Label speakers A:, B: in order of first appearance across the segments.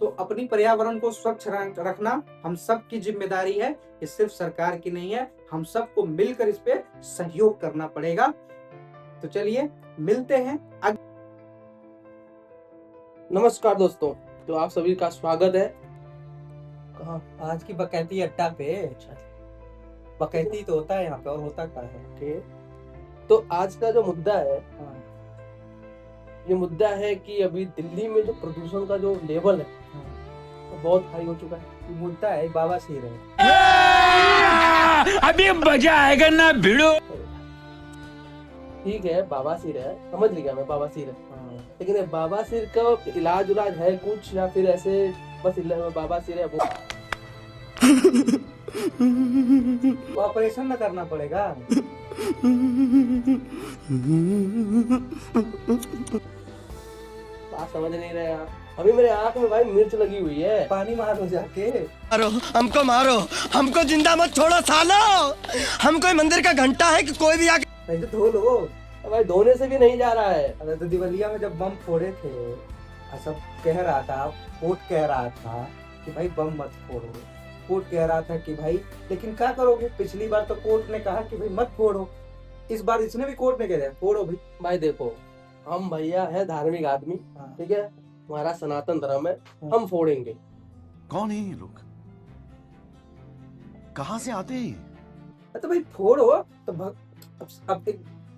A: तो अपनी पर्यावरण को स्वच्छ रखना हम सब की जिम्मेदारी है। ये सिर्फ सरकार की नहीं है, हम सबको मिलकर इस पे सहयोग करना पड़ेगा। तो चलिए मिलते हैं।
B: नमस्कार दोस्तों, तो आप सभी का स्वागत है।
A: कहाँ आज की बकैती अड्डा पे। बकैती तो होता है यहाँ पे, और होता क्या है?
B: ठीक, तो आज का जो मुद्दा है, ये मुद्दा है कि अभी दिल्ली में जो प्रदूषण का जो लेवल है वो बहुत हाई हो चुका है।
A: मुद्दा है बवासीर है।
C: अभी मजा आएगा ना भिड़ो।
B: ठीक है, बवासीर है, समझ लिया मैं, बवासीर है। लेकिन ये बवासीर का इलाज है कुछ, या फिर ऐसे बस बवासीर है वो
A: ऑपरेशन ना करना पड़ेगा?
B: बात समझ नहीं रहे आप। अभी मेरे आंख में भाई मिर्च लगी हुई है।
A: पानी मारो जाके।
C: मारो हमको जिंदा मत छोड़ो सालो। हम कोई मंदिर का घंटा है कि कोई भी आके
A: नहीं तो धो लो।
B: भाई धोने से भी नहीं जा रहा है।
A: अरे तो दिवालिया में जब बम फोड़े थे, सब कह रहा था, कोर्ट कह रहा था कि भाई बम मत फोड़ो। कोर्ट कह रहा था कि भाई, लेकिन क्या करोगे? पिछली बार तो कोर्ट ने कहा कि भाई मत फोड़ो, इस बार इसने भी कोर्ट ने कह दिया फोड़ो भाई।
B: भाई देखो, हम भैया है धार्मिक आदमी, ठीक है, हमारा सनातन धर्म है, हम फोड़ेंगे।
C: कौन है ये लोग, कहाँ से आते हैं?
A: तो भाई फोड़ो। तो अब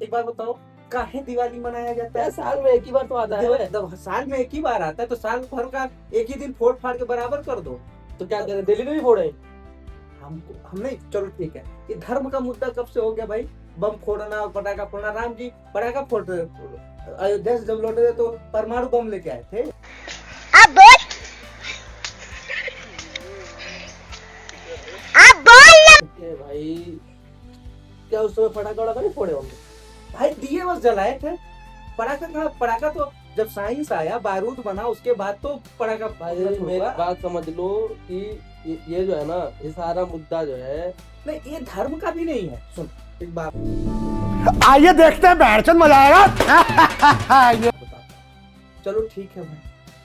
A: एक बार बताओ, काहे दिवाली मनाया जाता है?
B: साल में एक ही बार तो आता है।
A: साल में एक ही बार आता है, तो साल भर का एक ही दिन फोड़ फाड़ के बराबर कर दो।
B: तो क्या करें, दिल्ली में भी फोड़े?
A: हम नहीं, चलो ठीक है। ये धर्म का मुद्दा कब से हो गया भाई? बम फोड़ना और पटाखा फोड़ना। राम जी पटाखा फोड़ रहे, अयोध्या से जब लौटे थे तो परमाणु बम लेके आए थे।
D: अब बोल
B: भाई क्या उस समय पटाखा वटाखा नहीं फोड़े होंगे?
A: भाई दिए बस जलाए थे। पटाखा तो जब साइंस आया, बारूद बना, उसके बाद तो पटाखा।
B: भाई मेरी बात समझ लो कि ये जो है ना, ये सारा मुद्दा जो है,
A: नहीं ये धर्म का भी नहीं है। सुन एक बात,
C: आइए देखते हैं, बैठचंद मजा आएगा।
A: चलो ठीक है भाई,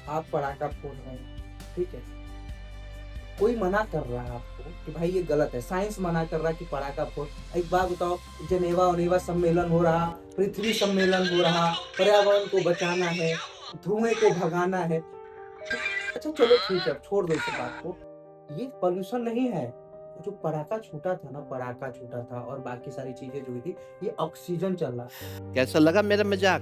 A: आप पटाखा फोड़ रहे हैं, ठीक है, कोई मना कर रहा है आपको कि भाई ये गलत है, साइंस मना कर रहा है कि पटाखा फोड़। एक बात बताओ, जनेवा सम्मेलन हो रहा, पृथ्वी सम्मेलन हो रहा, पर्यावरण को बचाना है, धुएं को भगाना है। अच्छा चलो ठीक है, छोड़ दो इस बात को। ये पोल्यूशन नहीं है, जो पटाखा छूटा था ना, पटाखा छूटा था और बाकी सारी चीजें जो हुई थी, ये ऑक्सीजन चल रहा।
C: कैसा लगा मेरा मजाक?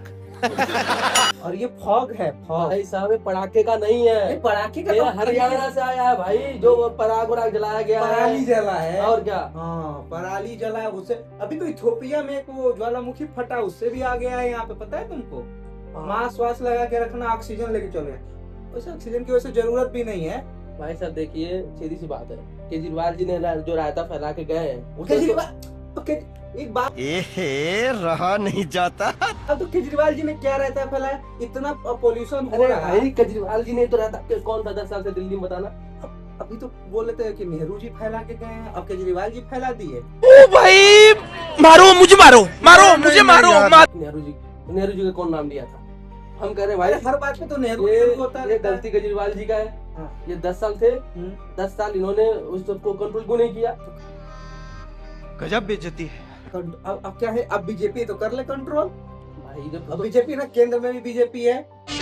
A: और ये फॉग है, फॉग।
B: भाई साहब ये पटाखे का नहीं है,
A: पटाखे का
B: ये हरियाणा से आया है भाई, जो पराग जलाया गया है,
A: पराली जला है।
B: और क्या?
A: हाँ पराली जला है। उससे अभी तो इथोपिया में एक वो ज्वालामुखी फटा, उससे भी आ गया है यहाँ पे, पता है तुमको? मास्क वास्क लगा के रखना, ऑक्सीजन लेके चलो। वैसे ऑक्सीजन की वैसे जरूरत भी नहीं है
B: भाई साहब। देखिए सीधी सी बात है, केजरीवाल जी ने जो रायता फैला के गए हैं,
A: एक बात,
C: रहा नहीं जाता।
A: अब तो केजरीवाल जी ने क्या रहता फैलाया? इतना पोल्यूशन हो
B: अरे
A: रहा है।
B: भाई केजरीवाल जी ने तो रहता कौन था 10 साल से दिल्ली में, बताना।
A: अभी तो बोल रहे थे कि नेहरू जी फैला के गए हैं, अब केजरीवाल जी फैला दिए।
C: ओ भाई मारो मुझे, मारो मुझे, मारो।
B: नेहरू जी का कौन नाम लिया था? हम कह रहे हैं भाई
A: हर बात पे तो नेहरू होता है।
B: ये गलती केजरीवाल जी का है। ये 10 साल थे, 10 साल इन्होंने उस सबको कंट्रोल क्यों नहीं किया?
C: गजब बेइज्जती है।
A: अब क्या है, अब बीजेपी तो कर ले कंट्रोल
B: भाई। जब
A: अब बीजेपी ना, केंद्र में भी बीजेपी है।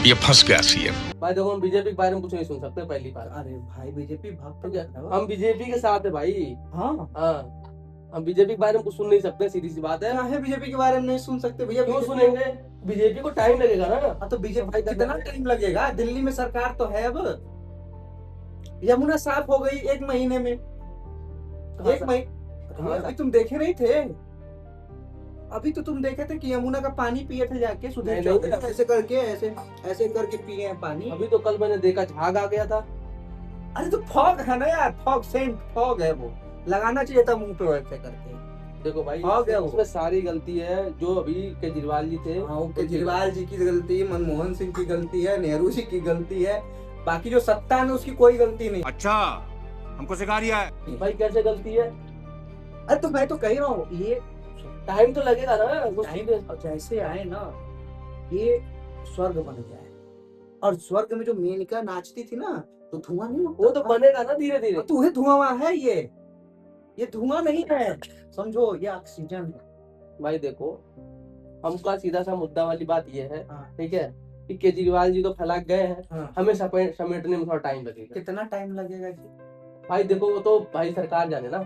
C: ये फंस गया सीएम।
B: भाई देखो, हम बीजेपी के बारे में कुछ नहीं सुन सकते पहली बार।
A: अरे भाई बीजेपी भक्त
B: क्या, हम बीजेपी के साथ है भाई।
A: हाँ
B: हम बीजेपी के बारे में कुछ सुन नहीं सकते, सीधी सी बात है।
A: है बीजेपी के बारे में नहीं सुन सकते भैया?
B: क्यों सुनेंगे? बीजेपी को टाइम लगेगा ना।
A: तो बीजेपी कितना टाइम लगेगा? दिल्ली में सरकार तो है। अब यमुना साफ हो गई 1 महीने में। 1 महीने अभी तुम देखे नहीं थे? अभी तो तुम देखे थे कि यमुना का पानी पिए थे जाके, सुधर ऐसे करके, ऐसे करके पिए हैं पानी।
B: अभी तो कल मैंने देखा झाग आ गया था।
A: अरे तो फॉग है ना यार, फॉग सेंट फॉग है, वो लगाना चाहिए था मुंह पे वैसे करके।
B: देखो भाई,
A: उसमें
B: सारी गलती है जो अभी केजरीवाल जी थे।
A: हाँ, केजरीवाल जी की गलती है, मनमोहन सिंह की गलती है, नेहरू जी की गलती है, बाकी जो सत्ता में उसकी कोई गलती नहीं।
C: अच्छा हमको सिखा रिया है
B: भाई, कैसे गलती है?
A: अरे तो मैं तो कह रहा हूँ, ये
B: टाइम तो लगेगा ना।
A: जैसे आए ना, ये स्वर्ग बन जाए, और स्वर्ग में जो मेनका नाचती थी ना, तो धुआं नहीं
B: वो तो
A: उठता था।
B: बनेगा ना धीरे धीरे।
A: तो ये धुआं है, ये धुआं नहीं है, समझो, ये ऑक्सीजन है।
B: भाई देखो, हमका सीधा सा मुद्दा वाली बात ये है,
A: हाँ।
B: ठीक है, कि केजरीवाल जी तो फैला गए हैं,
A: हाँ।
B: हमें समेटने में थोड़ा टाइम लगेगा।
A: कितना टाइम लगेगा जी?
B: भाई देखो, वो तो भाई सरकार जाने ना।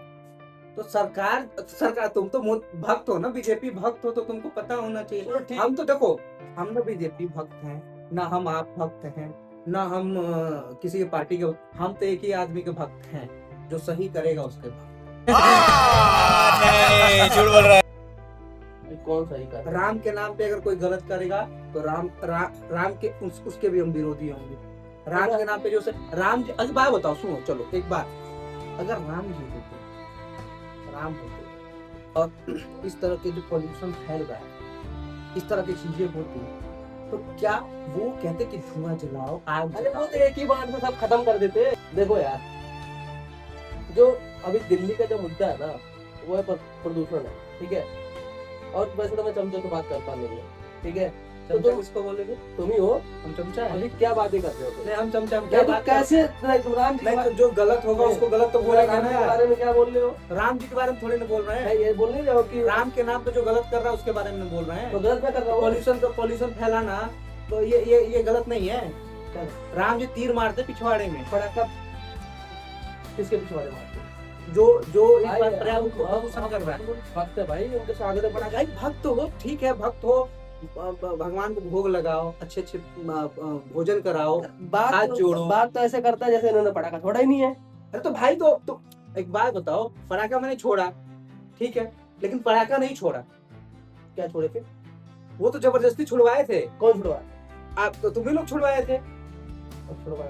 A: तो सरकार तुम तो भक्त हो ना, बीजेपी भक्त हो, तो तुमको पता होना चाहिए। हम तो देखो, हम ना बीजेपी भक्त हैं, ना हम आप भक्त हैं, ना हम किसी की पार्टी के, हम तो एक ही आदमी के भक्त हैं, जो सही करेगा उसके भक्त।
C: झूठ बोल रहा है।
B: भाई कौन सही कर रहा है?
A: राम के नाम पे अगर कोई गलत करेगा तो राम के उसके भी हम विरोधी होंगे। राम के नाम पे जो राम जी, अगर बात बताओ, सुनो, चलो एक बात, अगर राम जी होते, राम होते और इस तरह के जो पॉल्यूशन फैल रहा है, इस तरह की चीजें होती, तो क्या वो कहते कि धुआं जलाओ, आग
B: अरे वो
A: जलाओ?
B: तो एक ही बार में सब खत्म कर देते। देखो यार, जो अभी दिल्ली का जो मुद्दा है ना, वो है प्रदूषण है, ठीक है। और वैसे तो मैं चमचों से बात करता नहीं है, ठीक है, तो
A: चमचा
B: तुम
A: किसको बोलेगे?
B: तुम ही हो।
A: हम चमचा है?
B: अभी क्या बातें कर रहे हो तुम?
A: नहीं, हम चमचा, हम
B: क्या
A: क्या बात
B: कैसे राम जी
A: नहीं, तो जो गलत होगा उसको गलत तो बोलेगा
B: राम
A: ना
B: जी के
A: यार।
B: बारे में क्या बोल रहे हो?
A: राम जी के बारे में थोड़ी ना बोल रहे हैं,
B: मैं ये बोल नहीं रहे हो कि
A: राम के नाम पे जो गलत कर रहा है उसके बारे में बोल रहे
B: तो
A: हैं।
B: गलत मैं कर रहा हूँ।
A: पॉल्यूशन फैलाना, तो ये गलत नहीं है। राम जी तीर मारते पिछवाड़े में,
B: पटाखा किसके पिछवाड़े मारते?
A: जो इस
B: भाई,
A: बार पर्यावरण को
B: हम-
A: प्रदूषण कर रहा है।
B: भक्त है भाई, उनके स्वागत है पटाखा।
A: भाई भक्त हो, ठीक है, भक्त हो, भगवान को भोग लगाओ, अच्छे अच्छे भोजन कराओ, हाथ जोड़ो।
B: बात तो ऐसे करता है जैसे इन्होंने पटाखा छोड़ा ही नहीं है।
A: अरे तो भाई, तो एक बात बताओ, पटाखा मैंने छोड़ा, ठीक है, लेकिन पटाखा नहीं छोड़ा।
B: क्या छोड़े थे?
A: वो तो जबरदस्ती छुड़वाए थे।
B: कौन छुड़वा?
A: आप तो तुम्ही लोग छुड़वाए थे।
B: अब छुड़वा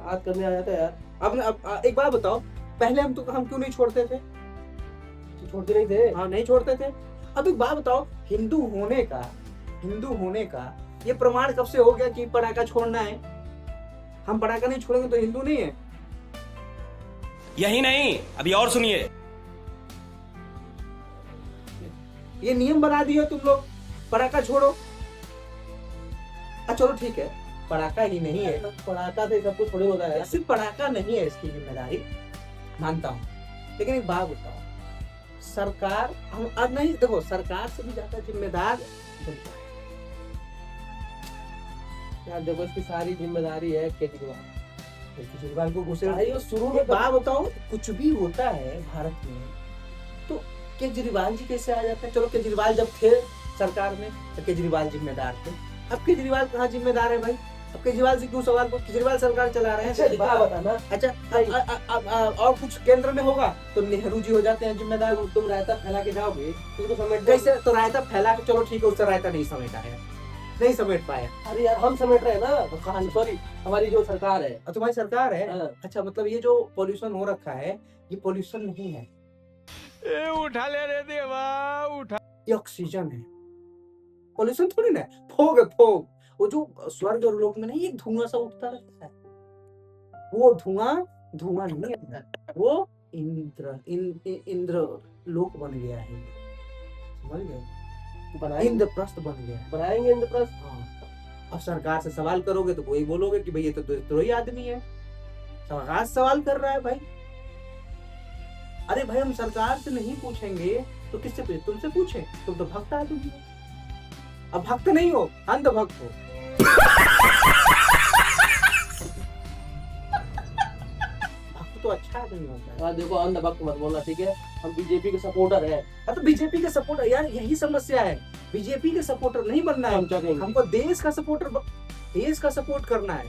B: बात करने आ जाता है यार।
A: अब एक बात बताओ, पहले हम क्यों नहीं छोड़ते थे?
B: तो छोड़ते नहीं थे।
A: हाँ, नहीं छोड़ते थे। अब एक बात बताओ, हिंदू होने का ये प्रमाण कब से हो गया कि पटाखा छोड़ना है? हम पटाखा नहीं छोड़ेंगे तो हिंदू नहीं है।
C: यही नहीं, अभी और सुनिए।
A: ये नियम बना दिए तुम लोग, पटाखा छोड़ो। चलो ठीक है, पटाखा ही नहीं है,
B: पटाखा से सब कुछ थोड़ी होता है।
A: सिर्फ पटाखा नहीं है इसकी जिम्मेदारी, मानता हूँ, लेकिन एक बात बताओ, सरकार हम अब नहीं, देखो, सरकार से भी ज्यादा जिम्मेदार जनता है।
B: यार देखो, इसकी सारी जिम्मेदारी है केजरीवाल।
A: केजरीवाल को घुसे
B: भाई वो शुरू में
A: एक बात बताओ, कुछ भी होता है भारत में तो केजरीवाल जी कैसे आ जाते हैं? चलो, केजरीवाल जब थे सरकार में तो केजरीवाल जिम्मेदार थे, अब केजरीवाल कहाँ जिम्मेदार है भाई? अब केजरीवाल से क्यों सवाल? केजरीवाल सरकार चला रहे हैं।
B: बात बताना।
A: अच्छा, और कुछ केंद्र में होगा तो नेहरू जी हो जाते हैं जिम्मेदार।
B: तुम रायता फैला के जाओगे तुमको समेट
A: कैसे? तो रायता फैला के, चलो ठीक है, उससे रायता नहीं समेटा है, नहीं समेट पाया।
B: अरे यार, हम समेट रहे हैं ना, तो कहानी सॉरी, हमारी जो सरकार है।
A: और तुम्हारी सरकार है।
B: हाँ।
A: अच्छा, मतलब ये जो पॉल्यूशन हो रखा है, ये पॉल्यूशन नहीं है,
C: उठा ले रे देवा, उठा।
A: ये ऑक्सीजन है। पॉल्यूशन थोड़ी ना है, फोग है, फोग। वो जो स्वर्ग और लोक में नहीं एक धुआं सा उठता रहता है, वो धुआं नहीं है, वो इंद्र लोक बन गया है, समझ गए? इंद्रप्रस्थ बन गया है।
B: बनाएंगे इंद्रप्रस्थ।
A: हाँ। अब सरकार से सवाल करोगे तो वही बोलोगे कि भाई ये तो द्रोही आदमी है, सरकार से सवाल कर रहा है भाई। अरे भाई, हम सरकार से नहीं पूछेंगे तो किससे पूछे? तुमसे पूछे? तुम तो भक्त आदमी हो। अब भक्त नहीं हो, अंधभक्त हो। भक्त तो अच्छा आदमी होता है।
B: यार देखो, अंधभक्त मत बोलना, ठीक है? हम बीजेपी के सपोर्टर हैं।
A: अब तो बीजेपी के सपोर्टर, यार यही समस्या है, बीजेपी के सपोर्टर नहीं बनना है,
B: हम चाहेंगे
A: हमको देश का सपोर्ट करना है।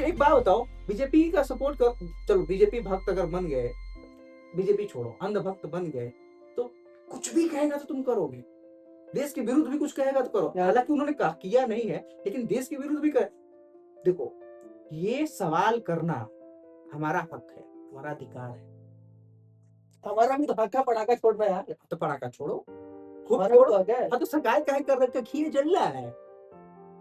A: एक बात बताओ, बीजेपी का सपोर्ट कर, चलो बीजेपी भक्त अगर बन गए, बीजेपी छोड़ो, अंधभक्त बन गए, तो कुछ भी कहेगा तो तुम करोगे, देश के विरुद्ध भी कुछ कहेगा तो करो। हालांकि उन्होंने किया नहीं है, लेकिन देश के विरुद्ध भी कर। देखो, ये सवाल करना हमारा हक है, हमारा अधिकार है।
B: हमारा भी तो हक है पटाखा छोड़ना यार।
A: तो पटाखा छोड़ो, खूब
B: हमारा
A: छोड़ो।
B: तो हक है।
A: हाँ, तो सरकार काहे कर रखा, खीर जल रहा है,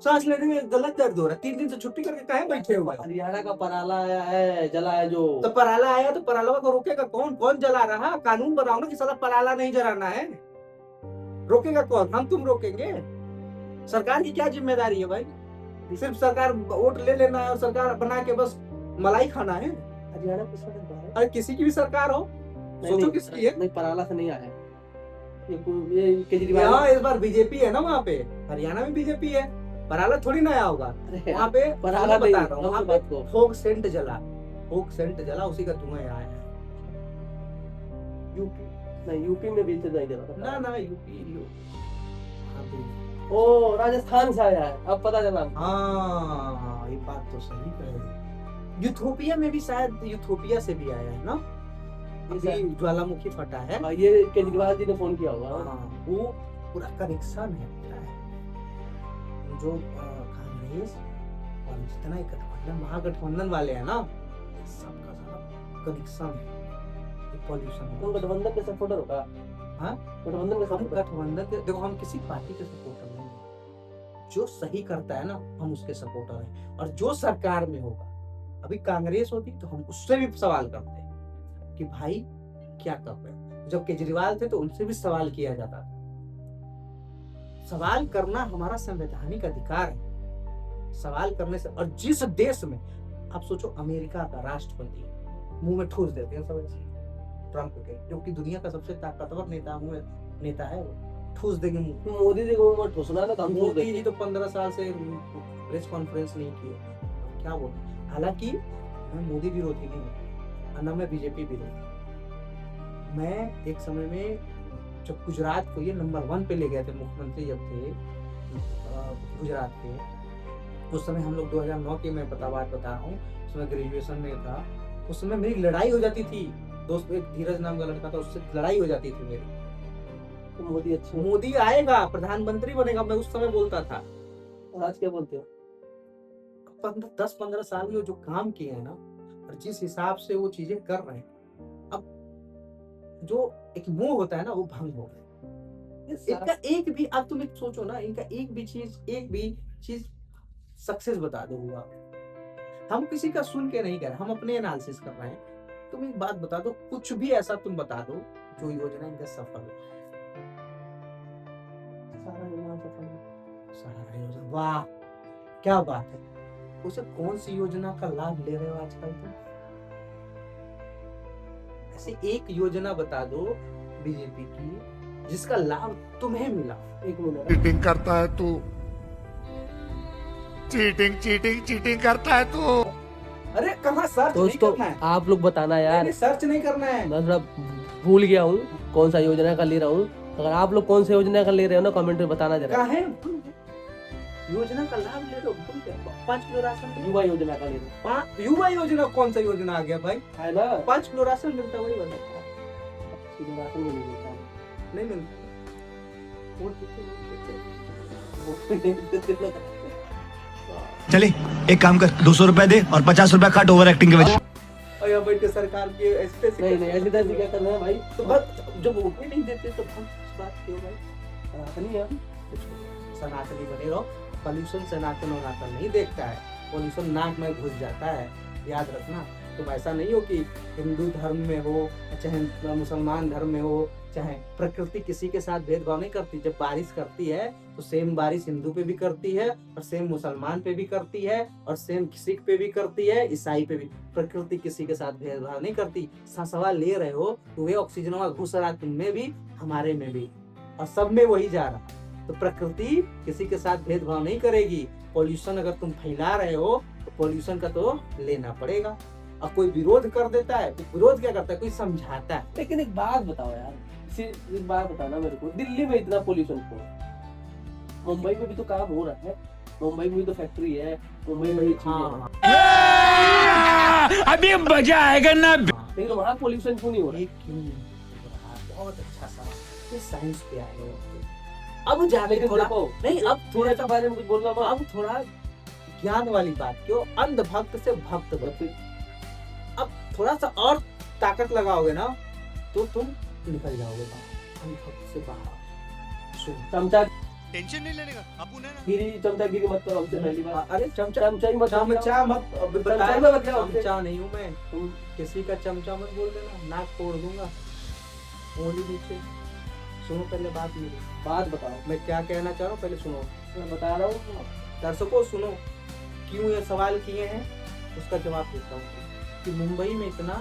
A: सांस लेने में गलत दर्द हो रहा है, 3 दिन से छुट्टी करके काहे बैठे हुए हो?
B: हरियाणा का पराला आया है, जला है जो।
A: तो पराला आया तो पराला को रोकेगा कौन? कौन जला रहा? कानून बनाओ ना कि साला पराला नहीं जलाना है, रोकेगा कौन? हम तुम रोकेंगे? सरकार की क्या जिम्मेदारी है भाई? सिर्फ सरकार वोट ले लेना है और सरकार बना के बस मलाई खाना है।
B: हरियाणा किसका सरकार है?
A: अरे किसी की भी सरकार हो, सोचो किसकी है।
B: नहीं, पराला से नहीं आया है। ये केजरीवाल।
A: यहाँ इस बार बीजेपी है ना, वहाँ पे हरियाणा में बीजेपी है, पराला थोड़ी नया होगा।
B: अरे
A: वहाँ पे
B: पराला
A: मैं
B: नहीं,
A: बता रहा हूँ, वहाँ पे
B: बात को।
A: फोक सेंट जला, फोक सेंट जला, उसी का धुआं आया है। यूपी
B: नहीं, यूपी में भी नहीं दे रहा था।
A: ना यूपी हाँ भी।
B: ओ, राजस्थान से आया है, अब पता चला।
A: हाँ ये बात तो सही कह। यूथोपिया में भी शायद, यूथोपिया से भी आया है ना, अभी ज्वालामुखी फटा है।
B: हाँ, ये केजरीवाल जी ने फोन किया होगा।
A: हाँ, वो पूरा कनेक्शन है, क्या है जो कांग्रेस और जितना ही गठबंधन महागठबंधन वाले हैं ना, सबका सारा कनेक्शन है। पॉल्यूशन
B: तुम गठबंधन के सपोर्टर होगा?
A: हाँ,
B: गठबंधन के
A: हम
B: सपोर्टर।
A: गठबंधन के, देखो हम किसी पार्टी के सपोर्टर नहीं हैं। जो सही करता है ना हम उसके सपोर्टर हैं, और जो सरकार में होगा, अभी कांग्रेस होती तो हम उससे भी सवाल करते हैं कि भाई क्या कर रहे हैं। जब केजरीवाल थे तो उनसे भी सवाल किया जाता था। सवाल करना हमारा संवैधानिक अधिकार है। सवाल करने से, और जिस देश में आप सोचो, अमेरिका का राष्ट्रपति मुंह में ठूस देते हैं सब ऐसे, ट्रम्प के, जो कि दुनिया का सबसे ताकतवर नेता है, वो ठूस देंगे मुंह।
B: तुम मोदी जी को मत ठोसना ना, हम ठोस
A: मोदी
B: देंगे।
A: जी तो 15 साल से प्रेस कॉन्फ्रेंस नहीं किए, क्या बोले। हालांकि मैं मोदी विरोधी नहीं हूँ, और न मैं बीजेपी विरोधी। मैं एक समय में जब गुजरात को ये नंबर 1 पे ले गए थे, मुख्यमंत्री जब थे गुजरात के, उस समय हम लोग 2009 की मैं बात बता रहा हूँ, उसमें ग्रेजुएशन में था। उस समय मेरी लड़ाई हो जाती थी, दोस्त एक धीरज नाम का लड़का था, उससे लड़ाई हो जाती थी मेरी।
B: तो मोदी अच्छे हैं।
A: मोदी आएगा, प्रधानमंत्री बनेगा, मैं उस समय बोलता था।
B: और आज क्या बोलते हो?
A: 10-15 साल में जो काम किए हैं ना, और जिस हिसाब से वो चीजें कर रहे हैं, अब जो एक मोह होता है ना, वो भंग हो गया। इनका एक भी, अब तुम एक सोचो ना, इनका एक भी चीज सक्सेस बता दो हुआ। हम किसी का सुन के नहीं कर रहे, हम अपने एनालिसिस कर रहे हैं। तुम एक बात बता दो, कुछ भी ऐसा तुम बता दो जो योजना इनका सफल हो। सारा योजना, वाह क्या बात है। उसे कौन सी योजना का लाभ ले रहे हो आजकल तुम? ऐसे एक योजना बता दो बीजेपी की जिसका लाभ तुम्हें मिला।
B: एक मिनट,
E: चीटिंग करता है तू, चीटिंग करता है तू।
A: अरे कहाँ सर्च नहीं
B: दोस्तों
A: करना है,
B: आप लोग बताना यार।
A: सर्च नहीं करना है।
B: मैं थोड़ा भूल गया हूँ कौन सा योजना का ले रहा हूँ। अगर आप लोग कौन सा योजना का ले रहे हो ना, कमेंट में बताना जरा।
A: कहाँ है योजना का लाभ ले लो, 5 किलो राशन।
B: युवा योजना का ले रहा हूँ।
A: युवा योजना कौन सा योजना आ गया भाई?
B: है ना,
A: 5 किलो राशन मिलता है, वही बता।
B: सीधे राशन में नहीं मिलता है।
A: नहीं मिलता।
C: चले एक काम कर, 200 रुपए दे और 50 रुपए काट ओवर एक्टिंग के वजह।
A: और यहाँ बैठ के सरकार के ऐसे
B: नहीं ऐसी तैसी क्या करना है भाई?
A: तो बस जब वोट ही नहीं देते तो हम इस बात क्यों भाई?
B: सनातनी है।
A: सनातनी बने रहो। पॉल्यूशन सनातन नहीं देखता है, पॉल्यूशन नाक में घुस जाता है, याद रखना। तुम ऐसा नहीं हो कि हिंदू धर्म में हो, चाहे मुसलमान धर्म में हो, चाहे प्रकृति किसी के साथ भेदभाव नहीं करती। जब बारिश करती है तो सेम बारिश हिंदू पे भी करती है, और सेम मुसलमान पे भी करती है, और सेम सिख पे भी करती है, ईसाई पे भी। प्रकृति किसी के साथ भेदभाव नहीं करती। सांसवा ले रहे हो तो वे ऑक्सीजन घुस रहा, तुम में भी हमारे में भी, और सब में वही जा रहा। तो प्रकृति किसी के साथ भेदभाव नहीं करेगी। पॉल्यूशन अगर तुम फैला रहे हो तो पॉल्यूशन का तो लेना पड़ेगा। और कोई विरोध कर देता है तो विरोध क्या करता है, कोई समझाता है।
B: लेकिन एक बात बताओ यार, एक बात बताना मेरे को, दिल्ली में इतना पोल्यूशन क्यों? मुंबई में भी तो काम हो रहा है, मुंबई में भी तो फैक्ट्री है, मुंबई में भी चीजें हैं।
C: अभी मजा आएगा ना।
B: लेकिन वहाँ पोल्यूशन क्यों नहीं हो रहा?
A: ये क्यों नहीं हो रहा? बहुत अच्छा सवाल। ये साइंस पे आए हो अब जाके
B: लेकिन
A: थोड़ा
B: देखो,
A: नहीं, अब थोड़ा
B: थोड़ा बारे में कुछ बोल रहा हूँ।
A: अब थोड़ा ज्ञान वाली बात क्यों, अंध भक्त से भक्त बनो। अब थोड़ा सा और ताकत लगाओगे ना तो तुम निकल जाओगे बाहर, अंध भक्त से बाहर। सुन,
B: चमचा
C: टेंशन नहीं लेने का, अपन है ना।
B: गिरी, चमचागिरी मत करो हमसे पहली बात।
A: अरे चमचा
B: चमचा ही मत
A: चमचा मत
B: चमचा में मत जाओ।
A: चमचा नहीं हूँ मैं,
B: तुम
A: किसी का चमचा मत बोल देना, नाक फोड़ दूंगा। बोली नीचे सुनो, पहले बात मेरी,
B: बात बताओ।
A: मैं क्या कहना चाह रहा हूँ पहले सुनो।
B: मैं बता रहा हूँ,
A: दर्शकों सुनो, क्यों ये सवाल किए हैं उसका जवाब देता हूँ कि मुंबई में इतना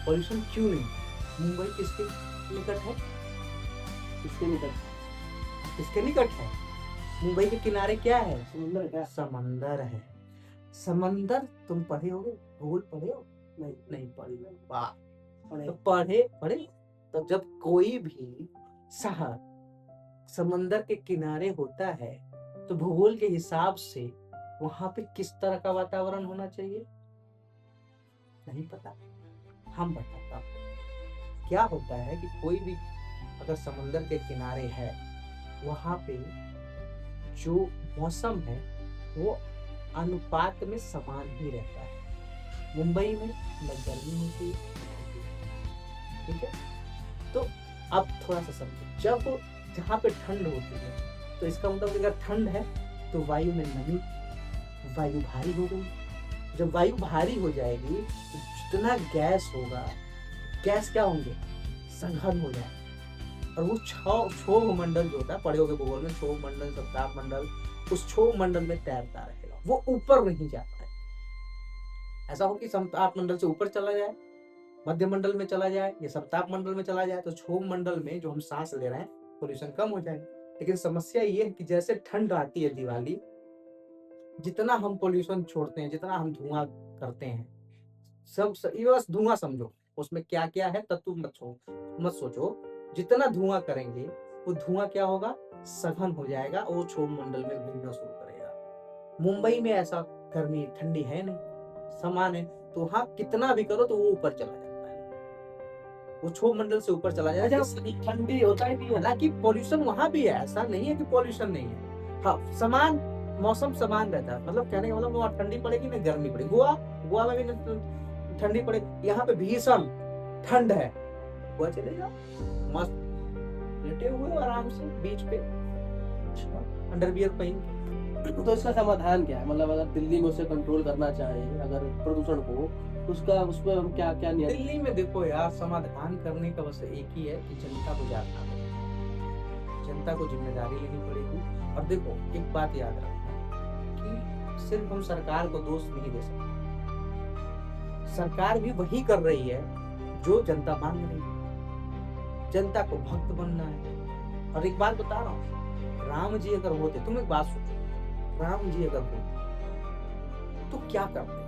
A: पॉल्यूशन क्यों नहीं। मुंबई किसके निकट है?
B: इसके निकट
A: किसके निकट है? मुंबई के किनारे क्या है?
B: समुद्र क्या?
A: समंदर है। समंदर तुम पढ़े होगे, भूगोल पढ़े हो?
B: नहीं
A: नहीं पढ़े। वाह,
B: पढ़े।
A: तो पढ़े तो जब कोई भी शहर समंदर के किनारे होता है तो भूगोल के हिसाब से वहां पे किस तरह का वातावरण होना चाहिए? नहीं पता, हम बताता हूं। क्या होता है कि कोई भी अगर समंदर के किनारे है वहां पे जो मौसम है वो अनुपात में समान ही रहता है। मुंबई में न गर्मी होती है, ठीक है? तो अब थोड़ा सा समझो, जब जहाँ पे ठंड होती है तो इसका मतलब अगर ठंड है तो वायु में नमी, वायु भारी हो गई। जब वायु भारी हो जाएगी तो जितना गैस होगा, गैस क्या होंगे? सघन हो जाए। और वो क्षोभ मंडल जो होता है, पढ़े होगे भूगोल में, क्षोभ मंडल, सप्ताह मंडल, उस क्षोभ मंडल में तैरता रहेगा, वो ऊपर नहीं जाता है। ऐसा हो कि सप्ताह मंडल से ऊपर चला जाए, मध्य मंडल में चला जाए या सप्ताह मंडल में चला जाए, तो क्षोभ मंडल में जो हम सांस ले रहे हैं पोल्यूशन कम हो जाएगा। लेकिन समस्या ये है कि जैसे ठंड आती है दिवाली, जितना हम पोल्यूशन छोड़ते हैं, जितना हम धुआं करते हैं, सब ये बस धुआं समझो, उसमें क्या क्या है तत्व मत सोचो। जितना धुआं करेंगे वो धुआं क्या होगा? सघन हो जाएगा और वो क्षोभ मंडल में घूमना शुरू करेगा। मुंबई में ऐसा गर्मी ठंडी है नहीं, समान है, तो वहां कितना भी करो तो वो ऊपर चला जाता है, वो क्षोभ मंडल से ऊपर चला जाएगा।
B: ठंडी होता है नहीं?
A: हालांकि पॉल्यूशन वहां भी है, ऐसा नहीं है कि पॉल्यूशन नहीं है। हाँ, समान मौसम समान रहता है, मतलब कहने का मतलब वहाँ ठंडी पड़ेगी ना गर्मी पड़ेगी। गोवा में भी ठंडी पड़ेगी, यहाँ पे भीषण ठंड है, गोवा चले जाओ मस्त लेटे हुए आराम से बीच पे अंडरवियर पहन के।
B: तो इसका समाधान क्या है? मतलब अगर दिल्ली में उसे कंट्रोल करना चाहे अगर प्रदूषण को, तो उसका उसमें हम क्या क्या नियम?
A: दिल्ली में देखो यार, समाधान करने का बस एक ही है कि जनता को जागना पड़ेगा, जनता को जिम्मेदारी लेनी पड़ेगी। और देखो एक बात याद रखना कि सिर्फ हम सरकार को दोष नहीं दे सकते, सरकार भी वही कर रही है जो जनता मांग रही है। जनता को भक्त बनना है। और एक बात बता रहा हूँ, राम जी अगर होते, तुम एक बात सोचो, राम जी अगर होते तो क्या करते?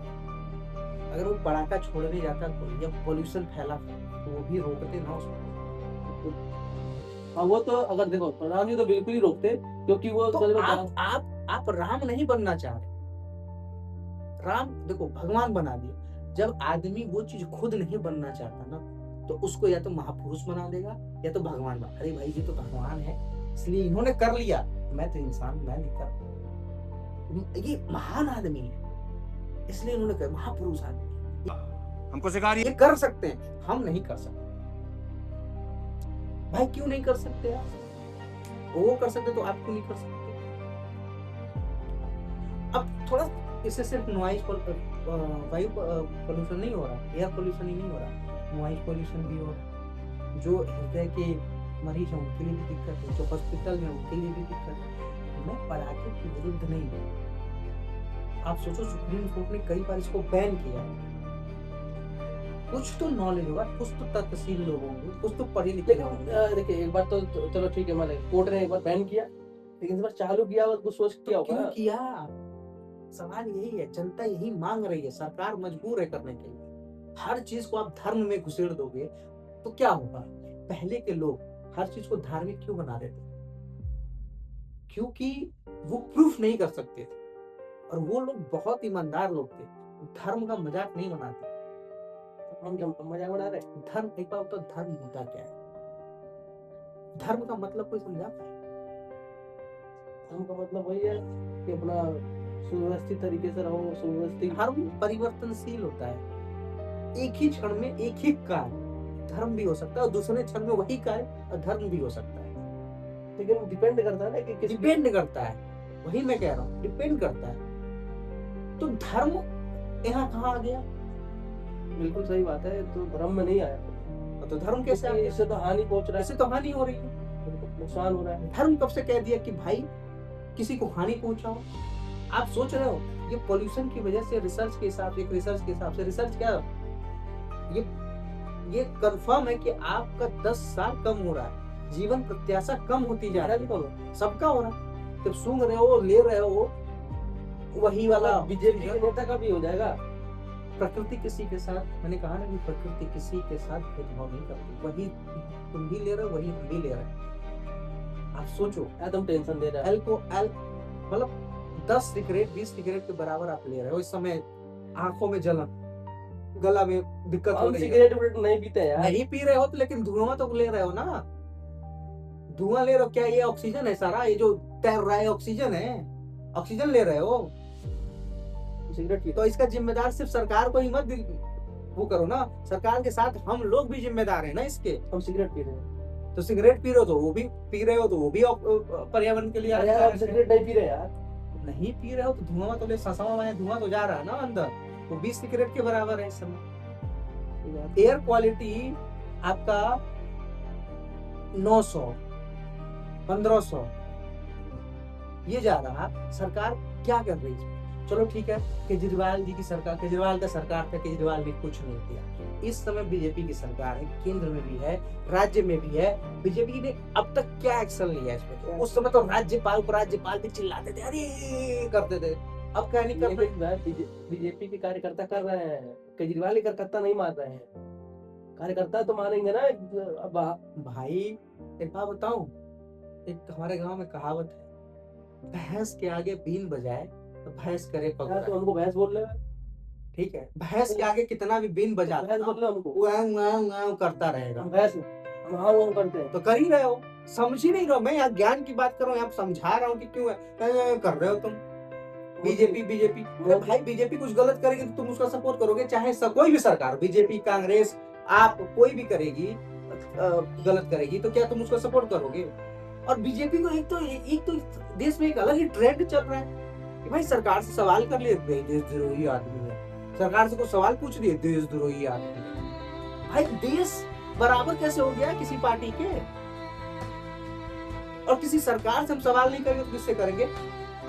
A: अगर वो पटाखा छोड़ने जाता तो या पोल्यूशन फैला तो वो भी रोकते ना उसको।
B: हाँ, वो तो अगर देखो राम जी तो बिल्कुल ही रोकते, क्योंकि वो
A: तो आप राम नहीं बनना चाह रहे। राम देखो भगवान बना दिया। जब आदमी वो चीज खुद नहीं बनना चाहता ना, तो उसको या तो महापुरुष बना देगा या तो भगवान बना। अरे भाई ये तो भगवान है इसलिए इन्होंने कर लिया, मैं तो इंसान, मैं नहीं कर। ये महान आदमी है इसलिए इन्होंने कर, महापुरुष आदमी
C: हमको सिखा रही
A: ये कर सकते हैं, हम नहीं कर सकते। भाई क्यों नहीं कर सकते आप? वो कर सकते तो आप क्यों नहीं कर सकते? अब थोड़ा इससे सिर्फ नॉइज वायु पोल्यूशन नहीं हो रहा, एयर पोल्यूशन ही नहीं हो रहा, नॉइज पोल्यूशन भी हो रहा। जो हृदय के मरीज हैं उनके लिए भी दिक्कत है, जो हॉस्पिटल में उनके लिए भी दिक्कत है। मैं पटाखे के विरुद्ध नहीं हूँ। आप सोचो सुप्रीम कोर्ट ने कई बार इसको बैन किया। कुछ तो नॉलेज होगा, कुछ तो तर्कशील लोग होंगे, कुछ तो पढ़े लिखे होंगे।
B: देखिए एक बार तो चलो ठीक है, मान कोर्ट ने एक बार बैन किया, लेकिन इस बार चालू किया और कुछ सोच किया होगा।
A: क्यों किया? सवाल यही है, जनता यही मांग रही है, सरकार मजबूर है करने के लिए। हर चीज को आप धर्म में घुसेड़ दोगे तो क्या होगा? पहले के लोग हर चीज को धार्मिक क्यों बना देते? क्योंकि वो प्रूफ नहीं कर सकते थे, और वो लोग बहुत ईमानदार लोग थे, धर्म का मजाक नहीं बनाते।
B: हम क्या मजाक बना रहे?
A: धर्म एक बार तो धर्म होता क्या है? धर्म का मतलब कोई समझा?
B: धर्म का मतलब वही है कि अपना सुव्यवस्थित तरीके से रहो, सुव्यवस्थित।
A: धर्म परिवर्तनशील होता है, एक ही क्षण में एक ही कार्य धर्म भी हो सकता है और दूसरे क्षण में वही कार्य अधर्म भी हो सकता है।
B: लेकिन डिपेंड करता है ना कि किस
A: डिपेंड करता है, वही मैं कह रहा हूँ, डिपेंड करता है। तो धर्म यहाँ कहाँ आ गया?
B: बिल्कुल सही बात है, तो धर्म में नहीं आया।
A: तो धर्म कैसे आ गया?
B: इससे तो हानि पहुंच रहा है,
A: इससे तो हानि हो रही है,
B: नुकसान हो रहा है।
A: धर्म कब से कह दिया कि भाई किसी को हानि पहुंचाओ? आप सोच रहे हो ये पोल्यूशन की वजह से रिसर्च के हिसाब से, रिसर्च क्या ये कंफर्म है कि आपका 10 साल कम हो रहा है, जीवन प्रत्याशा कम होती जा रही है, सबका हो रहा है। जब सूंघ रहे हो, ले रहे हो, वही वाला
B: बीजेपी के नेता का भी हो जाएगा।
A: प्रकृति किसी के साथ, मैंने कहा ना कि प्रकृति किसी के साथ भेदभाव नहीं करती, वही तुम भी ले रहे हो, वही हम भी ले रहे हैं। आप सोचो,
B: तुम टेंशन दे रहे हो।
A: मतलब 10 सिगरेट 20 सिगरेट के बराबर आप ले रहे हो, इस समय आंखों में जलन, गला में दिक्कत हो
B: हम
A: रही है।
B: सिगरेट नहीं पीते यार।
A: नहीं पी रहे हो तो, लेकिन धुआं तो ले रहे हो ना, धुआं ले रहे हो। क्या ये ऑक्सीजन है सारा? ये जो तैर रहा है ऑक्सीजन है, ऑक्सीजन ले रहे हो।
B: सिगरेट
A: तो इसका जिम्मेदार सिर्फ सरकार को ही मत वो करो ना, सरकार के साथ हम लोग भी जिम्मेदार हैं ना इसके।
B: हम सिगरेट पी रहे हैं।
A: तो सिगरेट पी रहे हो तो वो भी पर्यावरण के लिए
B: यार
A: हानिकारक
B: हम सिगरेट नहीं पी रहे यार।
A: है। नहीं पी रहे हो तो धुआं तो ले, ससावा में धुआं तो जा रहा है ना अंदर, वो 20 सिगरेट के बराबर है इस समय। एयर क्वालिटी आपका 900 1500 ये जा रहा, सरकार क्या कर रही है? चलो ठीक है, केजरीवाल जी की सरकार, केजरीवाल का सरकार था, केजरीवाल ने कुछ नहीं किया। इस समय बीजेपी की सरकार है, केंद्र में भी है, राज्य में भी है। बीजेपी ने अब तक क्या एक्शन लिया इस पे? उस समय तो राज्यपाल उपराज्यपाल भी चिल्लाते थे, अरे करते थे, अब क्या नहीं कर रहे।
B: बीजेपी के कार्यकर्ता कर रहे हैं, केजरीवाल के कार्यकर्ता नहीं मान रहे हैं। कार्यकर्ता तो मानेंगे ना। अब
A: भाई एक बात बताऊं, एक हमारे गांव में कहावत है, भैंस के आगे बीन बजाए तो भैंस करे
B: यार
A: पगड़ा।
B: तो उनको भैंस बोल रहे हैं।
A: ठीक है, भैंस के आगे कितना भी बीन बजा
B: भैंस बोल रहे हैं हमको।
A: वो करता रहेगा,
B: हम भैंस हम हाँ वो करते हैं।
A: तो कर ही रहे हो, समझ ही नहीं रहे हो। मैं यहाँ ज्ञान की बात कर रहा हूँ, यहाँ समझा रहा हूँ कि क्यों है कर रहे हो तुम। बीजेपी अरे भाई, बीजेपी कुछ गलत करेगी तो तुम उसका सपोर्ट करोगे, चाहे कोई भी सरकार, बीजेपी कांग्रेस, आप कोई भी करेगी गलत करेगी तो क्या तुम उसका सपोर्ट करोगे? और बीजेपी को एक तो देश में एक अलग ही ट्रेंड चल रहा है कि भाई सरकार से सवाल कर लिए, देशद्रोही आदमी है, सरकार से कोई सवाल पूछ लिए, देशद्रोही आदमी है। भाई देश बराबर कैसे हो गया किसी पार्टी के? और किसी सरकार से हम सवाल नहीं करेंगे तो किससे करेंगे?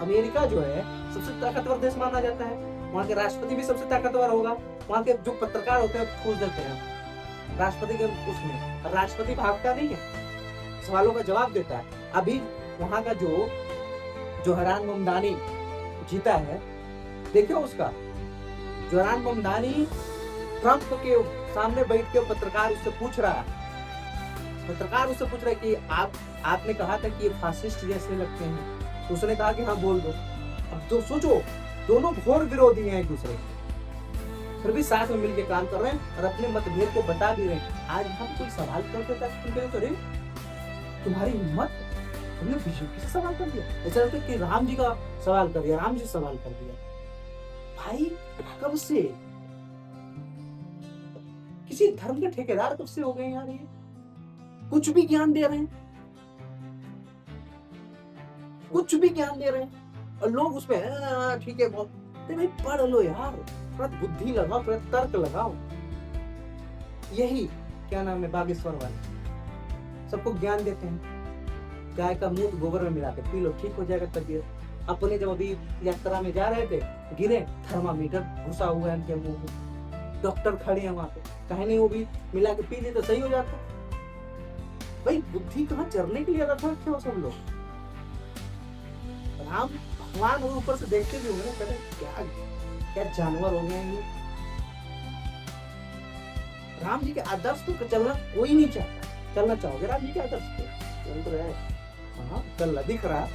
A: अमेरिका जो है सबसे ताकतवर देश माना जाता है, वहाँ के राष्ट्रपति भी सबसे ताकतवर होगा। वहाँ के जो पत्रकार होते हैं खोज देते हैं राष्ट्रपति के उसमें, राष्ट्रपति भागता नहीं है, सवालों का जवाब देता है। अभी वहाँ का जो जोहरान ममदानी जीता है, देखो उसका, जोहरान ममदानी ट्रंप के सामने बैठ के पत्रकार उससे पूछ रहा है कि आपने कहा था कि ये फासिस्ट जैसे लगते हैं, तो उसने कहा कि हाँ बोल दो। अब तो सोचो, दोनों घोर विरोधी हैं एक दूसरे के, फिर भी साथ में मिलकर काम कर रहे हैं और अपने मतभेद को बता भी रहे हैं। आज हम कोई सवाल करते थे, तुम्हारी हिम्मत, तुमने बीजेपी से सवाल कर दिया, ऐसा लगता है कि राम जी का सवाल कर दिया, राम जी सवाल कर दिया। भाई कब से किसी धर्म के ठेकेदार कब से हो गए यार? ये कुछ भी ज्ञान दे रहे हैं, कुछ भी ज्ञान दे रहे हैं और लोग उसमें ठीक है बहुत। भाई पढ़ लो यार, थोड़ा बुद्धि लगाओ, थोड़ा तर्क लगाओ। यही क्या नाम है, बागेश्वर वाले सबको ज्ञान देते हैं, गाय का मूत्र गोबर में मिला के पी लो, ठीक हो जाएगा तबीयत। अपने जब अभी यात्रा में जा रहे थे, गिरे, थर्मामीटर घुसा हुआ है उनके मुंह में, डॉक्टर खड़े हैं वहां पे, कहे नहीं वो भी मिला के पी ले तो सही हो जाता। भाई बुद्धि कहाँ चरने के लिए रखा रखे हो सब लोग? राम भगवान वो ऊपर से देखते भी होंगे, कहते क्या क्या जानवर हो गए हैं ये। राम जी के आदर्श को चलना कोई नहीं चाहता। चलना चाहोगे राम जी के आदर्श पे? चल तो रहे, हाँ चल दिख रहा,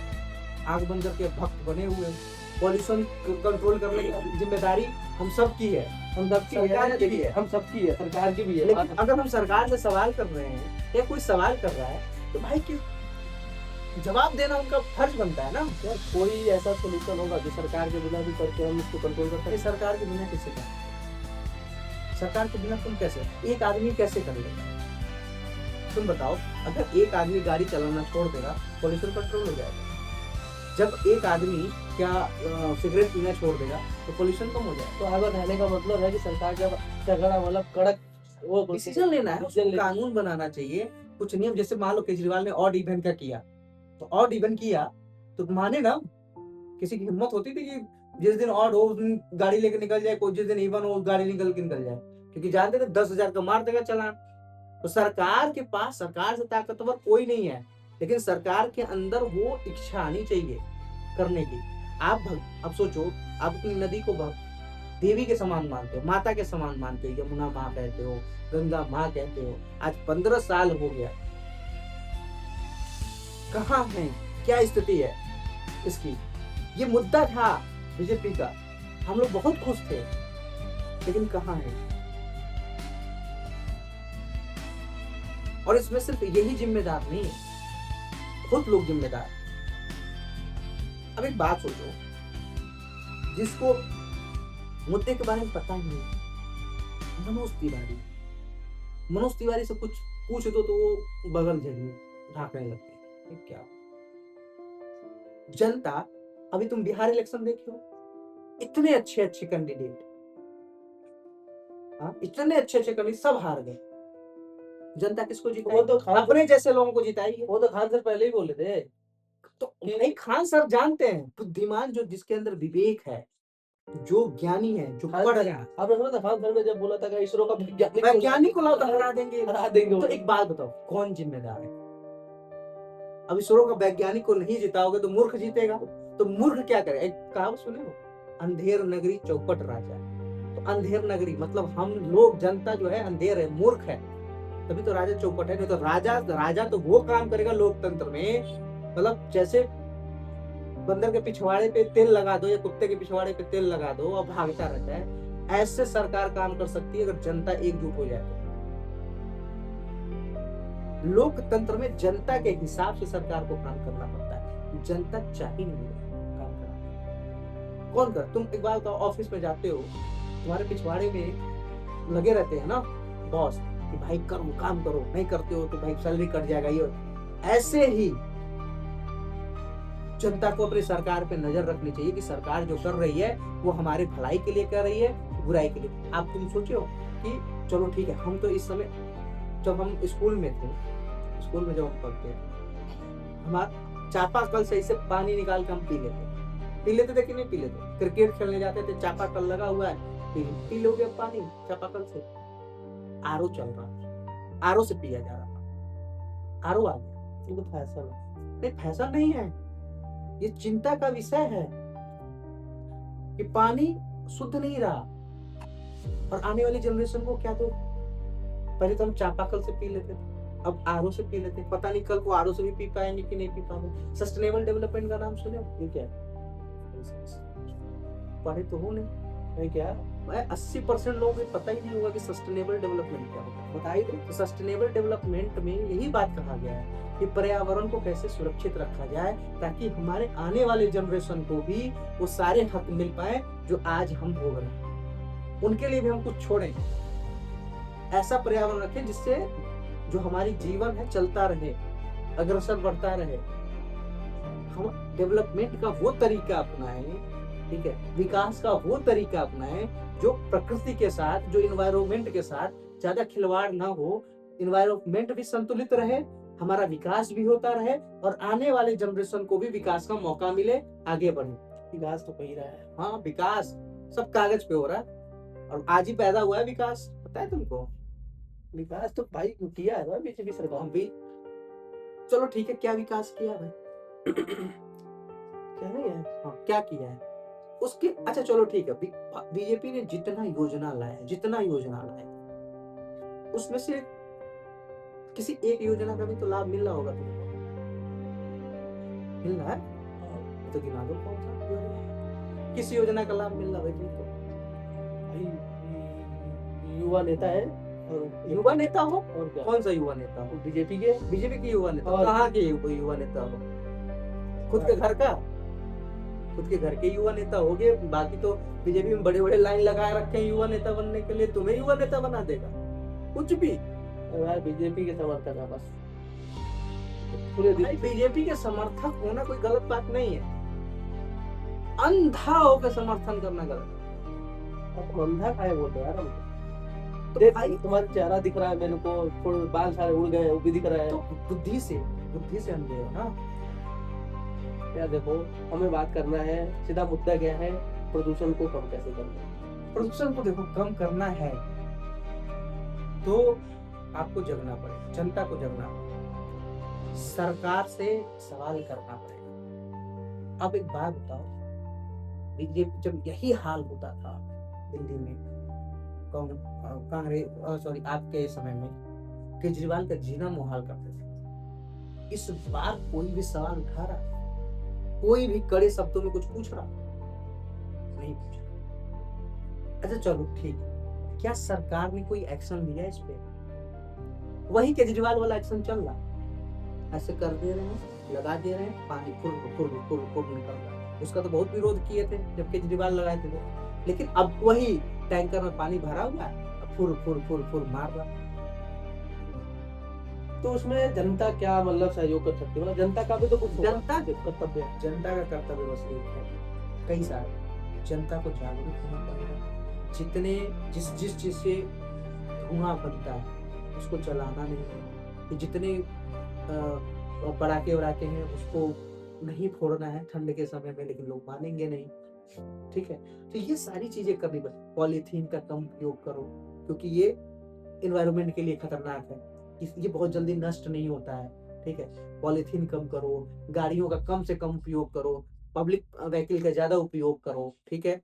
A: आग बंद करके भक्त बने हुए। पॉल्यूशन कंट्रोल करने की जिम्मेदारी हम सब की है, हम सबकी सरकार की भी है,
B: हम सबकी है, सरकार की भी है।
A: लेकिन अगर हम सरकार से सवाल कर रहे हैं या कोई सवाल कर रहा है तो भाई कि जवाब देना उनका फर्ज बनता है ना।
B: यार कोई ऐसा सोल्यूशन होगा जो सरकार के बिना भी करके हम इसको कंट्रोल कर सकते हैं?
A: सरकार के बिना कैसे कर? सरकार के बिना तुम कैसे, एक आदमी कैसे करेगा? तुम बताओ, अगर एक आदमी गाड़ी चलाना छोड़ देगा पॉल्यूशन कंट्रोल हो जाएगा। जब एक आदमी क्या सिगरेट पीना छोड़ देगा तो पॉल्यूशन कम हो जाएगा।
B: तो आगे रहने का मतलब है कि सरकार जब तगड़ा मतलब कड़क वो
A: डिसीजन लेना है, उसको कानून बनाना चाहिए, कुछ नियम। जैसे मान लो केजरीवाल ने ऑड इवन का किया, तो ऑड इवन किया तो माने ना, किसी की हिम्मत होती थी कि जिस दिन ऑड हो उस दिन गाड़ी लेके निकल जाए, कोई जिस दिन इवन हो गाड़ी निकल जाए, क्योंकि जानते थे 10,000 का मार देगा चालान। तो सरकार के पास, सरकार से ताकतवर कोई नहीं है, लेकिन सरकार के अंदर वो इच्छा आनी चाहिए करने की। अब सोचो, आप अपनी नदी को देवी के समान मानते हो, माता के समान मानते हो, यमुना माँ कहते हो, गंगा माँ कहते हो, आज 15 साल हो गया, कहाँ है, क्या स्थिति है इसकी? ये मुद्दा था बीजेपी का, हम लोग बहुत खुश थे, लेकिन कहाँ है? और इसमें सिर्फ यही जिम्मेदार नहीं है, खुद लोग जिम्मेदार। अब एक बात सोचो, जिसको मुद्दे के बारे में पता ही नहीं, मनोज तिवारी से कुछ पूछ दो तो वो बगल झगड़ी ढाकने लगते हैं। क्या जनता, अभी तुम बिहार इलेक्शन देखे हो, इतने अच्छे अच्छे कैंडिडेट, इतने अच्छे अच्छे कैंडिडेट सब हार गए। जनता किसको जिताई?
B: वो तो
A: अपने जैसे लोगों को जिताई है।
B: वो तो खान सर पहले ही बोले थे।
A: तो नहीं, खान सर जानते हैं, बुद्धिमान, जो जिसके अंदर विवेक है, जो ज्ञानी है, जो पढ़ रहा है।
B: आपने सुना था खान सर ने जब बोला था कि इसरो का
A: वैज्ञानिक को लाओ तो हरा देंगे।
B: तो
A: एक बात बताओ, कौन जिम्मेदार है? अब इसरो का वैज्ञानिक को नहीं जिताओगे तो मूर्ख जीतेगा। तो मूर्ख क्या करे? एक कहावत सुने हो, अंधेर नगरी चौपट राजा। तो अंधेर नगरी मतलब हम लोग, जनता जो है अंधेर है, मूर्ख है, तभी तो राजा चौपट है। नहीं तो राजा तो वो काम करेगा लोकतंत्र में, मतलब जैसे बंदर के पिछवाड़े पे तेल लगा दो या कुत्ते के पिछवाड़े पे तेल लगा दो और भागता रहता है, ऐसे सरकार काम कर सकती है अगर जनता एकजुट हो जाए। लोकतंत्र में जनता के हिसाब से सरकार को काम करना पड़ता है, जनता चाह ही नहीं काम करना। कौन कर? तुम एक बार ऑफिस में जाते हो, तुम्हारे पिछवाड़े में लगे रहते हैं ना बॉस कि भाई करो, काम करो, नहीं करते हो तो भाई सैलरी कट जाएगा। ये ऐसे ही जनता को अपनी सरकार पे नजर रखनी चाहिए कि सरकार जो कर रही है वो हमारे भलाई के लिए कर रही है, बुराई के लिए। आप तुम सोचो कि चलो ठीक है, हम तो इस समय जब हम स्कूल में थे, स्कूल में जब हम पढ़ते थे, हमारा चापाकल से इसे पानी निकाल के हम पी लेते थे कि नहीं पी लेते? क्रिकेट खेलने जाते थे, चापाकल लगा हुआ है, पी लोगे पानी चापाकल से। आरओ चल रहा, आरओ से पिया जा रहा, आरओ आ गया।
B: तो फैशन
A: नहीं, फैशन नहीं है, ये चिंता का विषय है कि पानी शुद्ध नहीं रहा। और आने वाली जनरेशन को क्या? तो पहले तो हम चापाकल से पी लेते थे, अब आरओ से पी लेते। पता नहीं कल को आरओ से भी पी पाएंगे कि नहीं पी पाएंगे। सस्टेनेबल डेवलपमेंट का नाम सुने? ये क्या है? पढ़े तो हो नहीं क्या? 80% लोगों को पता ही नहीं होगा कि सस्टेनेबल डेवलपमेंट क्या होता है। बताइए तो सस्टेनेबल डेवलपमेंट में यही बात कहा गया है कि पर्यावरण को कैसे सुरक्षित रखा जाए ताकि हमारे आने वाले जनरेशन को भी वो सारे हक मिल पाए जो आज हम भोग रहे हैं। उनके लिए भी हम कुछ छोड़ें, ऐसा पर्यावरण रखें जिससे जो हमारी जीवन है चलता रहे, अग्रसर बढ़ता रहे। हम डेवलपमेंट का वो तरीका अपनाएं, ठीक है, विकास का वो तरीका अपनाएं जो प्रकृति के साथ, जो इन्वायरमेंट के साथ ज्यादा खिलवाड़ ना हो, इन्वायरमेंट भी संतुलित रहे, हमारा विकास भी होता रहे और आने वाले जनरेशन को भी विकास का मौका मिले, आगे बढ़े।
B: विकास तो कही रहा है।
A: हाँ, विकास सब कागज पे हो रहा है और आज ही पैदा हुआ है विकास, पता है तुमको?
B: विकास तो भाई किया है ना बीजेपी सरकार
A: भी। चलो ठीक है, क्या विकास किया भाई?
B: क्या नहीं है?
A: हाँ, क्या किया है उसके? अच्छा चलो ठीक है, बीजेपी ने जितना योजना लाया उसमें से किसी एक योजना का भी तो लाभ मिल रहा होगा तुमको, मिल रहा है तो गिना दो कौन सा योजना, किस योजना का लाभ मिल रहा है तुमको?
B: युवा नेता है।
A: युवा नेता हो?
B: और क्या?
A: कौन सा युवा नेता हो?
B: बीजेपी के
A: युवा नेता।
B: और
A: कहाँ के युवा नेता हो? खुद के घर का? खुद के घर के युवा नेता हो गए, बाकी तो बीजेपी में बड़े बड़े लाइन लगाए रखे हैं युवा नेता बनने के लिए। तुम्हें युवा नेता बना देगा कुछ भी?
B: यार बीजेपी के समर्थक है बस पूरे दिन।
A: बीजेपी के समर्थक होना कोई गलत बात नहीं है, अंधा होकर समर्थन करना गलत।
B: अब अंधा काहे बोलते यार? हम
A: तो
B: देख
A: भाई
B: तुम्हारा चेहरा दिख रहा है मेरे को, थोड़े बाल सारे उड़ गए, वो भी दिख रहा है।
A: तो बुद्धि से अंधे हो ना।
B: यार देखो, हमें बात करना है, सीधा मुद्दा क्या है, प्रदूषण को कम कैसे करना है।
A: प्रदूषण को देखो कम करना है तो आपको जगना पड़ेगा, जनता को जगना पड़ेगा, सरकार से सवाल करना पड़ेगा। अब एक बात बताओ, ये जब यही हाल होता था दिल्ली में कांग्रेस सॉरी आपके समय में केजरीवाल का जीना मुहाल करते थे, इस बार कोई भी सवाल उठा रहा, कोई भी कड़े शब्दों में कुछ पूछ रहा नहीं पूछ रहा। अच्छा चलो ठीक, क्या सरकार ने कोई एक्शन लिया इस पे? वही केजरीवाल वाला एक्शन चल रहा, ऐसे कर दे रहे हैं, लगा दे रहे हैं, पानी फुर फुर फुर फुर निकल रहा है। उसका तो बहुत विरोध किए थे जब केजरीवाल लगाए थे तो, लेकिन अब वही टैंकर में पानी भरा हुआ है, फुर फुर फुर फुर मार रहा।
B: तो उसमें जनता क्या मतलब सहयोग कर सकती है, मतलब जनता का भी तो कुछ होगा,
A: जनता
B: कर्तव्य है।
A: जनता का कर्तव्य बस एक है, कई सारे, जनता को जागरूक होना पड़ेगा। जितने जिस जिस चीज से धुआं बनता है उसको जलाना नहीं है, जितने पटाखे वड़ाके हैं उसको नहीं फोड़ना है ठंड के समय में, लेकिन लोग मानेंगे नहीं, ठीक है। तो ये सारी चीजें करनी पड़े। पॉलीथीन का कम उपयोग करो क्योंकि ये एनवायरनमेंट के लिए खतरनाक है, ये बहुत जल्दी नष्ट नहीं होता है, ठीक है। पॉलीथीन कम करो, गाड़ियों का कम से कम उपयोग करो, पब्लिक व्हीकल का ज्यादा उपयोग करो, ठीक है।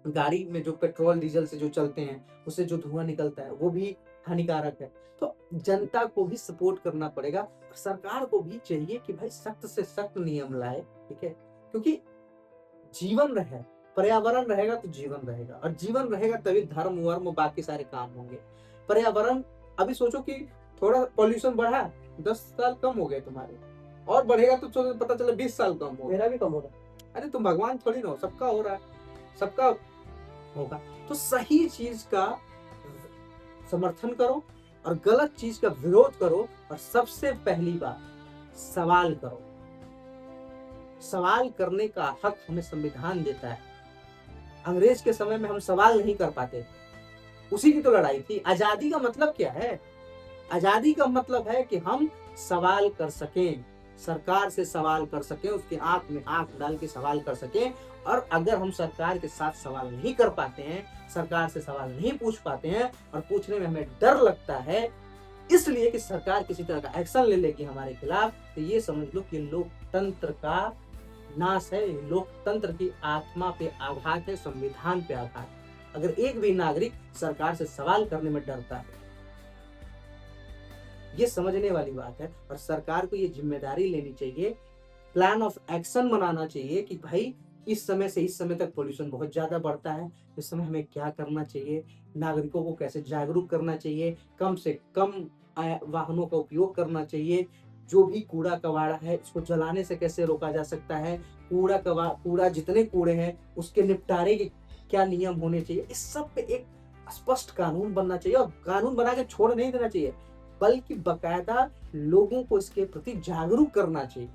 A: गाड़ी में जो पेट्रोल डीजल से जो चलते हैं उससे जो धुआं निकलता है वो भी हानिकारक है। तो जनता को भी सपोर्ट करना पड़ेगा, सरकार को भी चाहिए कि भाई सख्त से सख्त नियम लाए, ठीक है। क्योंकि जीवन रहे, पर्यावरण रहेगा तो जीवन रहेगा, और जीवन रहेगा तभी धर्म वर्म बाकी सारे काम होंगे। पर्यावरण अभी सोचो कि थोड़ा पॉल्यूशन बढ़ा, 10 साल कम हो गए तुम्हारे, और बढ़ेगा तो पता चला 20 साल कम हो,
B: मेरा भी कम हो रहा।
A: अरे तुम भगवान थोड़ी ना हो, सबका हो रहा है, सबका होगा। तो सही चीज का समर्थन करो और गलत चीज का विरोध करो, और सबसे पहली बात सवाल करो। सवाल करने का हक हमें संविधान देता है। अंग्रेज के समय में हम सवाल नहीं कर पाते, उसी की तो लड़ाई थी। आजादी का मतलब क्या है? आजादी का मतलब है कि हम सवाल कर सकें, सरकार से सवाल कर सकें, उसके आंख में आंख डाल के सवाल कर सकें। और अगर हम सरकार के साथ सवाल नहीं कर पाते हैं, सरकार से सवाल नहीं पूछ पाते हैं, और पूछने में हमें डर लगता है इसलिए कि सरकार किसी तरह का एक्शन ले लेगी हमारे खिलाफ, तो ये समझ लो कि लोकतंत्र का नाश है, लोकतंत्र की आत्मा पे आघात है, संविधान पे आघात है। अगर एक भी नागरिक सरकार से सवाल करने में डरता है, ये समझने वाली बात है। और सरकार को ये जिम्मेदारी लेनी चाहिए, प्लान ऑफ एक्शन बनाना चाहिए कि भाई इस समय से इस समय तक पोल्यूशन बहुत ज्यादा बढ़ता है, इस समय हमें क्या करना चाहिए, नागरिकों को कैसे जागरूक करना चाहिए, कम से कम वाहनों का उपयोग करना चाहिए, जो भी कूड़ा कबाड़ा है उसको जलाने से कैसे रोका जा सकता है, कूड़ा जितने कूड़े हैं उसके निपटारे के क्या नियम होने चाहिए, इस सब पे एक स्पष्ट कानून बनना चाहिए। और कानून बना के छोड़ नहीं देना चाहिए, बल्कि बकायदा लोगों को इसके प्रति जागरूक करना चाहिए।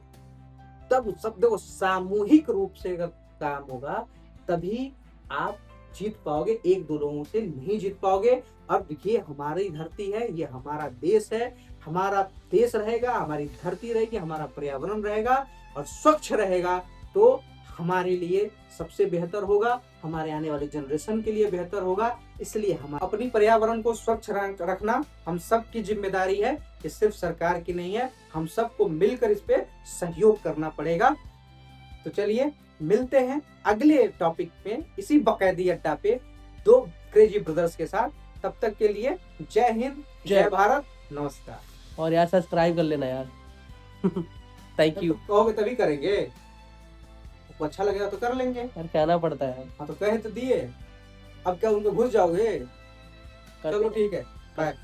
A: तब सब देखो सामूहिक रूप से अगर काम होगा तभी आप जीत पाओगे, एक दो लोगों से नहीं जीत पाओगे। अब ये हमारी धरती है, ये हमारा देश है, हमारा देश रहेगा, हमारी धरती रहेगी, हमारा पर्यावरण रहेगा और स्वच्छ रहेगा तो हमारे लिए सबसे बेहतर होगा, हमारे आने वाले जनरेशन के लिए बेहतर होगा। इसलिए हम अपनी पर्यावरण को स्वच्छ रखना हम सब की जिम्मेदारी है, ये सिर्फ सरकार की नहीं है, हम सबको मिलकर इस पे सहयोग करना पड़ेगा। तो चलिए मिलते हैं अगले टॉपिक में, इसी बकायदी अड्डा पे दो क्रेजी ब्रदर्स के साथ। तब तक के लिए जय हिंद, जय भारत, नमस्कार।
B: और यार सब्सक्राइब कर लेना यार। Thank you.
A: कहोगे तभी करेंगे, आपको अच्छा लगेगा तो कर लेंगे।
B: यार कहना पड़ता है।
A: हाँ तो कहे तो दिए, अब क्या उनको घुस जाओगे? चलो ठीक है, बाय।